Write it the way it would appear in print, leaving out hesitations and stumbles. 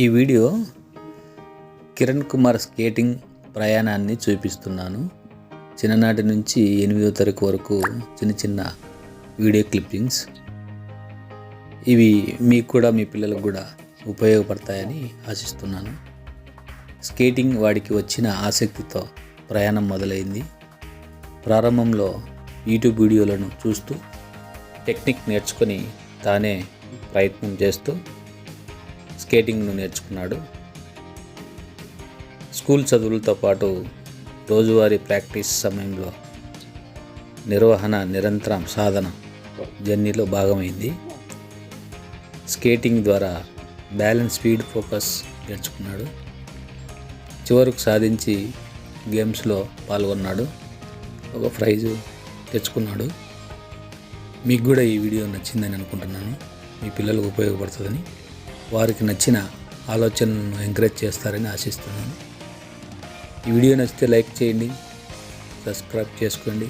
ఈ video Kiran Kumar skating ప్రయాణాన్ని చూపిస్తున్నాను. చిన్ననాటి నుంచి 8వ తరగతి వరకు చిన్న వీడియో క్లిప్పింగ్స్. ఇవి మీకు కూడా మీ పిల్లలకు కూడా ఉపయోగపడతాయని ఆశిస్తున్నాను. స్కేటింగ్ వాడికి వచ్చిన ఆసక్తితో ప్రయాణం మొదలైంది. ప్రారంభంలో యూట్యూబ్ వీడియోలను చూస్తూ టెక్నిక్ నేర్చుకొని తానే ప్రయత్నం చేస్తూ స్కేటింగ్ను నేర్చుకున్నాడు. స్కూల్ చదువులతో పాటు రోజువారీ ప్రాక్టీస్ సమయంలో నిర్వహణ నిరంతరం సాధన జర్నీలో భాగమైంది. స్కేటింగ్ ద్వారా బ్యాలెన్స్, స్పీడ్, ఫోకస్ నేర్చుకున్నాడు. చివరకు సాధించి గేమ్స్లో పాల్గొన్నాడు. ఒక ప్రైజు తెచ్చుకున్నాడు. మీకు కూడా ఈ వీడియో నచ్చిందని అనుకుంటున్నాను. మీ పిల్లలకు ఉపయోగపడుతుందని, వారికి నచ్చిన ఆలోచనలను ఎంకరేజ్ చేస్తారని ఆశిస్తున్నాను. ఈ వీడియో నచ్చితే లైక్ చేయండి, సబ్స్క్రైబ్ చేసుకోండి.